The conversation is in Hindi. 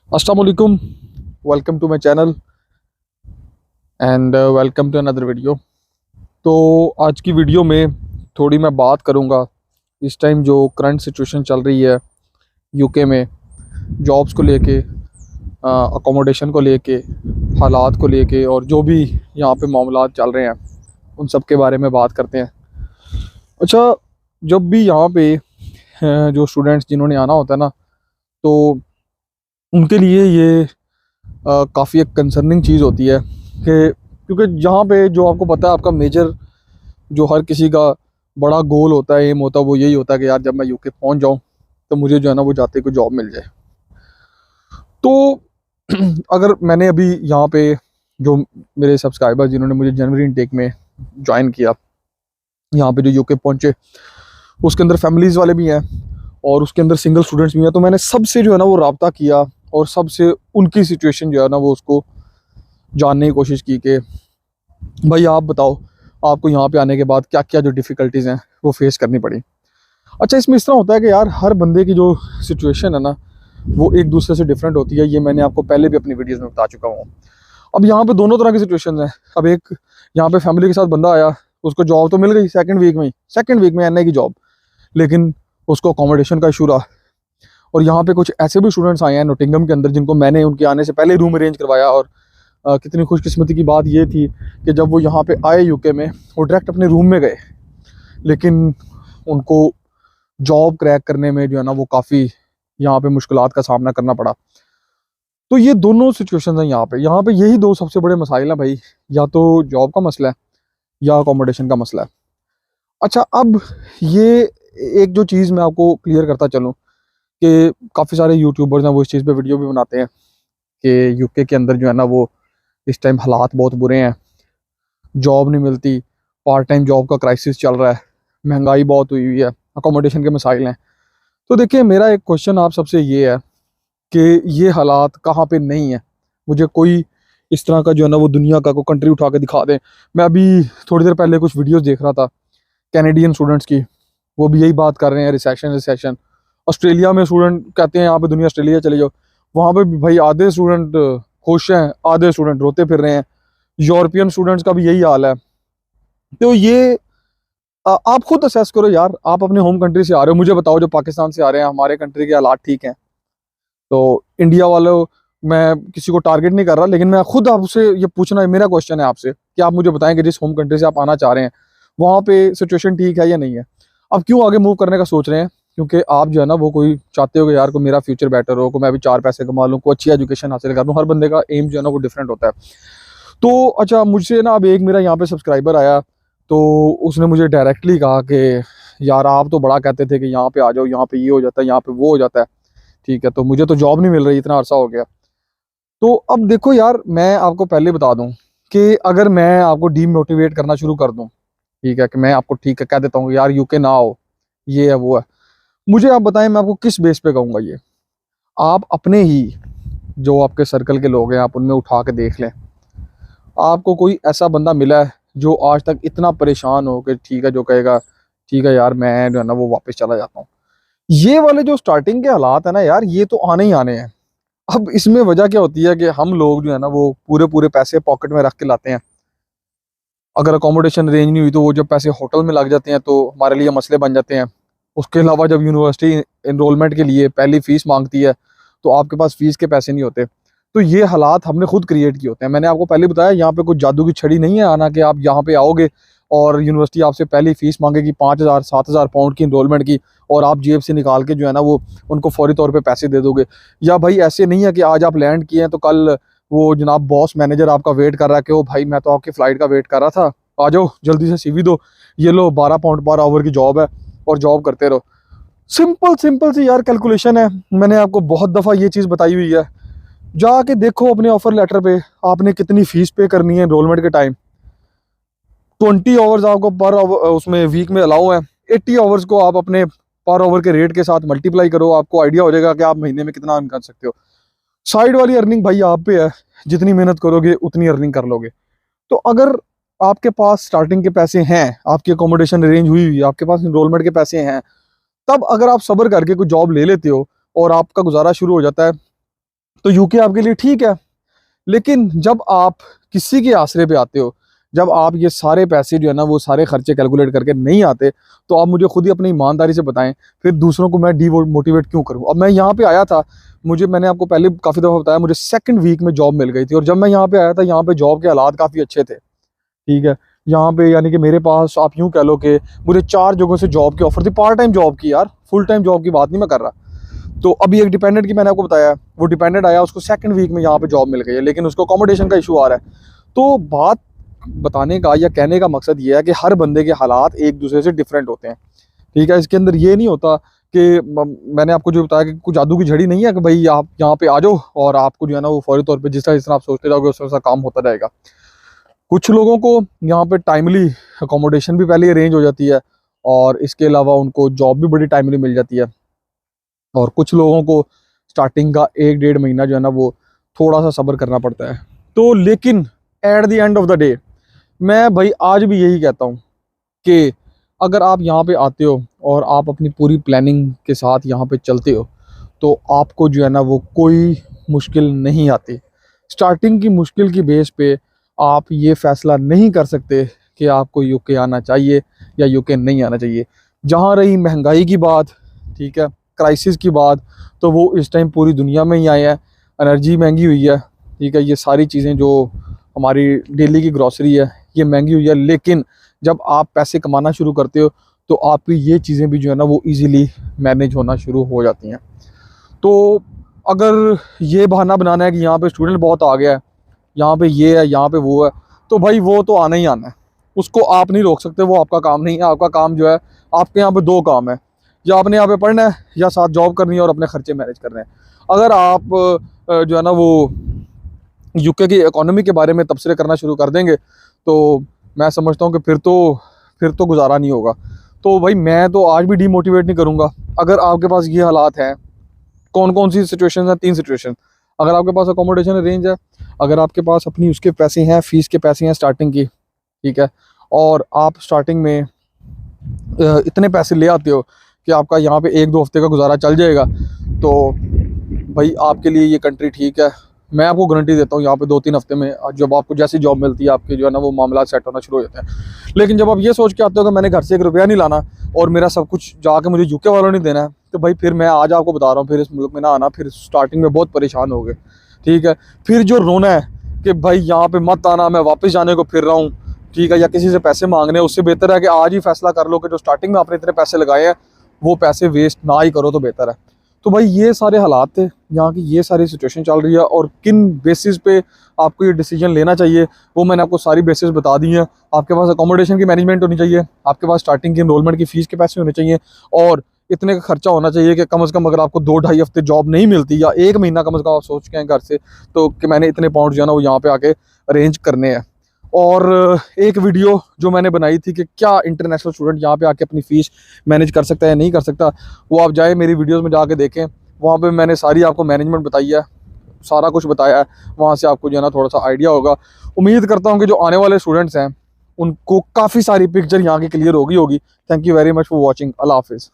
अस्सलाम वालेकुम। Welcome to my channel and welcome to another video. तो आज की वीडियो में थोड़ी मैं बात करूंगा इस टाइम जो करंट सिचुएशन चल रही है यूके में, जॉब्स को लेके, अकोमोडेशन को लेके, हालात को लेके, और जो भी यहाँ पे मामलात चल रहे हैं उन सब के बारे में बात करते हैं। अच्छा, जब भी यहाँ पे जो स्टूडेंट्स जिन्होंने आना होता है ना, तो उनके लिए ये काफ़ी एक कंसर्निंग चीज़ होती है कि क्योंकि यहाँ पे जो आपको पता है, आपका मेजर जो हर किसी का बड़ा गोल होता है, एम होता है, वो यही होता है कि यार जब मैं यूके पहुँच जाऊँ तो मुझे जो है ना वो जाते को जॉब मिल जाए। तो अगर मैंने अभी यहाँ पे जो मेरे सब्सक्राइबर जिन्होंने मुझे जनवरी इनटेक में ज्वाइन किया, यहाँ पे जो यूके पहुँचे, उसके अंदर फैमिलीज़ वाले भी हैं और उसके अंदर सिंगल स्टूडेंट्स भी हैं। तो मैंने सबसे जो है ना वो रब्ता किया और सबसे उनकी सिचुएशन जो है ना वो उसको जानने की कोशिश की कि भाई आप बताओ, आपको यहाँ पे आने के बाद क्या क्या जो डिफ़िकल्टीज़ हैं वो फेस करनी पड़ी। अच्छा, इसमें इस तरह होता है कि यार हर बंदे की जो सिचुएशन है ना वो एक दूसरे से डिफरेंट होती है। ये मैंने आपको पहले भी अपनी वीडियोज़ में बता चुका हूँ। अब यहाँ पे दोनों तरह की सिचुएशन हैं। अब एक यहाँ पे फैमिली के साथ बंदा आया, उसको जॉब तो मिल गई सेकंड वीक में एनआई की जॉब, लेकिन उसको अकोमोडेशन का इशू रहा। और यहाँ पे कुछ ऐसे भी स्टूडेंट्स आए हैं नोटिंगम के अंदर जिनको मैंने उनके आने से पहले रूम अरेंज करवाया। और कितनी खुशकिस्मती की बात ये थी कि जब वो यहाँ पे आए यूके में, वो डायरेक्ट अपने रूम में गए, लेकिन उनको जॉब क्रैक करने में जो है ना वो काफ़ी यहाँ पे मुश्किलात का सामना करना पड़ा। तो ये दोनों सिचुएशन हैं यहाँ पे यही दो सबसे बड़े मसाइल हैं भाई, या तो जॉब का मसला है या अकोमोडेशन का मसला है। अच्छा, अब ये एक जो चीज़ मैं आपको क्लियर करता चलूँ कि काफ़ी सारे यूट्यूबर्स हैं वो इस चीज़ पे वीडियो भी बनाते हैं कि यूके के अंदर जो है ना वो इस टाइम हालात बहुत बुरे हैं, जॉब नहीं मिलती, पार्ट टाइम जॉब का क्राइसिस चल रहा है, महंगाई बहुत हुई हुई है, अकोमोडेशन के मसाइल हैं। तो देखिए, मेरा एक क्वेश्चन आप सबसे ये है कि ये हालात कहाँ पे नहीं है। मुझे कोई इस तरह का जो है ना वो दुनिया का कोई कंट्री उठा के दिखा दें। मैं अभी थोड़ी देर पहले कुछ वीडियोस देख रहा था कैनेडियन स्टूडेंट्स की, वो भी यही बात कर रहे हैं, रिसेशन रिसेशन। ऑस्ट्रेलिया में स्टूडेंट कहते हैं यहाँ पे दुनिया ऑस्ट्रेलिया चले जाओ, वहाँ पे भी भाई आधे स्टूडेंट खुश हैं, आधे स्टूडेंट रोते फिर रहे हैं। यूरोपियन स्टूडेंट्स का भी यही हाल है। तो ये आप खुद असेस करो यार, आप अपने होम कंट्री से आ रहे हो, मुझे बताओ जो पाकिस्तान से आ रहे हैं, हमारे कंट्री के हालात ठीक हैं? तो इंडिया वालों, मैं किसी को टारगेट नहीं कर रहा, लेकिन मैं खुद आपसे ये पूछना है, मेरा क्वेश्चन है आपसे कि आप मुझे बताएं कि जिस होम कंट्री से आप आना चाह रहे हैं वहाँ पे सिचुएशन ठीक है या नहीं है। अब क्यों आगे मूव करने का सोच रहे हैं? क्योंकि आप जो है ना वो कोई चाहते हो कि यार को मेरा फ्यूचर बेटर हो, को मैं भी चार पैसे कमा लूँ, को अच्छी एजुकेशन हासिल कर लूँ। हर बंदे का एम जो है ना वो डिफरेंट होता है। तो अच्छा, मुझसे ना अब एक मेरा यहाँ पे सब्सक्राइबर आया, तो उसने मुझे डायरेक्टली कहा कि यार आप तो बड़ा कहते थे कि यहाँ पे आ जाओ, यहाँ पे ये हो जाता है, यहाँ पे वो हो जाता है। ठीक है, तो मुझे तो जॉब नहीं मिल रही, इतना अरसा हो गया। तो अब देखो यार, मैं आपको पहले बता दूं कि अगर मैं आपको डीमोटिवेट करना शुरू कर दूं, ठीक है, कि मैं आपको ठीक है कह देता हूँ यार यूके ना आओ, ये है वो है, मुझे आप बताएं मैं आपको किस बेस पे कहूँगा ये? आप अपने ही जो आपके सर्कल के लोग हैं आप उनमें उठा के देख लें, आपको कोई ऐसा बंदा मिला है जो आज तक इतना परेशान हो कि ठीक है, जो कहेगा ठीक है यार मैं जो है ना वो वापस चला जाता हूँ? ये वाले जो स्टार्टिंग के हालात है ना यार, ये तो आने ही आने हैं। अब इसमें वजह क्या होती है कि हम लोग जो है ना वो पूरे पूरे पैसे पॉकेट में रख के लाते हैं। अगर अकोमोडेशन अरेंज नहीं हुई तो वो जब पैसे होटल में लग जाते हैं तो हमारे लिए मसले बन जाते हैं। उसके अलावा जब यूनिवर्सिटी इनरोलमेंट के लिए पहली फ़ीस मांगती है तो आपके पास फ़ीस के पैसे नहीं होते। तो ये हालात हमने खुद क्रिएट किए होते हैं। मैंने आपको पहले बताया, यहाँ पे कोई जादू की छड़ी नहीं है आना कि आप यहाँ पे आओगे और यूनिवर्सिटी आपसे पहली फ़ीस मांगेगी 5,000 7,000 पाउंड की इनरोलमेंट की, और आप जेब से निकाल के जो है ना वो उनको फौरी तौर पे पैसे दे दोगे। या भाई ऐसे नहीं है कि आज आप लैंड किए हैं तो कल वो जनाब बॉस मैनेजर आपका वेट कर रहा है कि ओ भाई मैं तो आपकी फ़्लाइट का वेट कर रहा था, आ जाओ जल्दी से सीवी दो, ये लो 12 पाउंड पर आवर की जॉब है और जॉब करते रहो। सिंपल सिंपल सी यार कैलकुलेशन है, मैंने आपको बहुत दफ़ा ये चीज़ बताई हुई है। जाके देखो अपने ऑफर लेटर पे आपने कितनी फीस पे करनी है एनरोलमेंट के टाइम। 20 आवर्स आपको पर उसमें वीक में अलाउ है। 80 आवर्स को आप अपने पर आवर के रेट के साथ मल्टीप्लाई करो, आपको आइडिया हो जाएगा कि आप महीने में कितना अर्न कर सकते हो। साइड वाली अर्निंग भाई आप पे है, जितनी मेहनत करोगे उतनी अर्निंग कर लोगे। तो अगर आपके पास स्टार्टिंग के पैसे हैं, आपकी अकोमोडेशन अरेंज हुई हुई है, आपके पास इनरोलमेंट के पैसे हैं, तब अगर आप सब्र करके कोई जॉब ले लेते हो और आपका गुजारा शुरू हो जाता है, तो यूके आपके लिए ठीक है। लेकिन जब आप किसी के आसरे पे आते हो, जब आप ये सारे पैसे जो है ना वो सारे खर्चे कैलकुलेट करके नहीं आते, तो आप मुझे खुद ही अपनी ईमानदारी से बताएं, फिर दूसरों को मैं डीमोटिवेट क्यों करूं। अब मैं यहाँ पे आया था, मैंने आपको पहले काफ़ी दफ़ा बताया, मुझे सेकंड वीक में जॉब मिल गई थी। और जब मैं यहाँ पे आया था, यहाँ पे जॉब के हालात काफ़ी अच्छे थे, ठीक है। यहाँ पे यानी कि मेरे पास आप यूँ कह लो कि मुझे 4 जगहों से जॉब की ऑफर थी, पार्ट टाइम जॉब की यार, फुल टाइम जॉब की बात नहीं मैं कर रहा। तो अभी एक डिपेंडेंट की मैंने आपको बताया, वो डिपेंडेंट आया, उसको सेकंड वीक में यहाँ पे जॉब मिल गई है, लेकिन उसको अकोमोडेशन का इशू आ रहा है। तो बात बताने का या कहने का मकसद ये है कि हर बंदे के हालात एक दूसरे से डिफरेंट होते हैं, ठीक है। इसके अंदर ये नहीं होता कि मैंने आपको जो बताया कि कुछ जादू की झड़ी नहीं है कि भाई आप यहाँ पे आ जाओ और आपको जो है ना वो फौरी तौर पे जिस तरह आप सोचते जाओगे उस तरह सा काम होता रहेगा। कुछ लोगों को यहाँ पे टाइमली अकोमोडेशन भी पहले अरेंज हो जाती है, और इसके अलावा उनको जॉब भी बड़ी टाइमली मिल जाती है। और कुछ लोगों को स्टार्टिंग का 1-1.5 महीना जो है ना वो थोड़ा सा सब्र करना पड़ता है। तो लेकिन at the end of the day मैं भाई आज भी यही कहता हूँ कि अगर आप यहाँ पे आते हो और आप अपनी पूरी प्लानिंग के साथ यहाँ पे चलते हो, तो आपको जो है ना वो कोई मुश्किल नहीं आती। स्टार्टिंग की मुश्किल की बेस पे आप ये फ़ैसला नहीं कर सकते कि आपको यूके आना चाहिए या यूके नहीं आना चाहिए। जहाँ रही महंगाई की बात, ठीक है, क्राइसिस की बात, तो वो इस टाइम पूरी दुनिया में ही आए हैं। एनर्जी महंगी हुई है, ठीक है, ये सारी चीज़ें जो हमारी डेली की ग्रॉसरी है ये महंगी हुई है। लेकिन जब आप पैसे कमाना शुरू करते हो तो आपकी ये चीज़ें भी जो है ना वो इजीली मैनेज होना शुरू हो जाती हैं। तो अगर ये बहाना बनाना है कि यहाँ पे स्टूडेंट बहुत आ गया है, यहाँ पे ये है, यहाँ पे वो है, तो भाई वो तो आना ही आना है, उसको आप नहीं रोक सकते, वो आपका काम नहीं है। आपका काम जो है, आपके यहाँ पे 2 काम है, या आपने यहाँ पे पढ़ना है या साथ जॉब करनी है और अपने खर्चे मैनेज करने हैं। अगर आप जो है ना वो यूके की इकोनॉमी के बारे में तबसरे करना शुरू कर देंगे, तो मैं समझता हूँ कि फिर तो गुजारा नहीं होगा। तो भाई मैं तो आज भी डीमोटिवेट नहीं करूँगा। अगर आपके पास ये हालात हैं, कौन कौन सी सिचुएशन है, 3 सिचुएशन। अगर आपके पास अकोमोडेशन अरेंज है, अगर आपके पास अपनी उसके पैसे हैं, फीस के पैसे हैं स्टार्टिंग की, ठीक है, और आप स्टार्टिंग में इतने पैसे ले आते हो कि आपका यहाँ पे 1-2 हफ्ते का गुजारा चल जाएगा, तो भाई आपके लिए ये कंट्री ठीक है। मैं आपको गारंटी देता हूँ यहाँ पे 2-3 हफ्ते में जब आपको जैसी जॉब मिलती है, आपके जो है ना वो मामला सेट होना शुरू हो जाते हैं। लेकिन जब आप ये सोच के आते हो कि मैंने घर से 1 रुपया नहीं लाना और मेरा सब कुछ जाके मुझे यूके वालों ने देना है, तो भाई फिर मैं आज आपको बता रहा हूँ, फिर इस मुल्क में ना आना, फिर स्टार्टिंग में बहुत परेशान हो गए, ठीक है। फिर जो रोना है कि भाई यहाँ पे मत आना, मैं वापस जाने को फिर रहा हूँ, ठीक है, या किसी से पैसे मांगने, उससे बेहतर है कि आज ही फैसला कर लो कि जो स्टार्टिंग में आपने इतने पैसे लगाए हैं वो पैसे वेस्ट ना ही करो तो बेहतर है। तो भाई ये सारे हालात थे, यहाँ की ये सारी सिचुएशन चल रही है, और किन बेसिस पे आपको ये डिसीजन लेना चाहिए वो मैंने आपको सारी बेसिस बता दी हैं। आपके पास अकोमोडेशन की मैनेजमेंट होनी चाहिए, आपके पास स्टार्टिंग की एनरोलमेंट की फ़ीस के पैसे होने चाहिए, और इतने का खर्चा होना चाहिए कि कम से कम अगर आपको 2-2.5 हफ्ते जॉब नहीं मिलती या 1 महीना कम से कम आप सोच के हैं घर से, तो कि मैंने इतने पाउंड जो है ना वो यहाँ पे आके अरेंज करने हैं। और एक वीडियो जो मैंने बनाई थी कि क्या इंटरनेशनल स्टूडेंट यहाँ पे आके अपनी फ़ीस मैनेज कर सकता है या नहीं कर सकता, वो आप जाए मेरी वीडियोस में जाके देखें, वहाँ पे मैंने सारी आपको मैनेजमेंट बताई है, सारा कुछ बताया है। वहाँ से आपको जो है ना थोड़ा सा आइडिया होगा। उम्मीद करता हूँ कि जो आने वाले स्टूडेंट्स हैं उनको काफ़ी सारी पिक्चर यहाँ की क्लियर होगी। Thank you very much for watching. अल्लाह हाफिज़।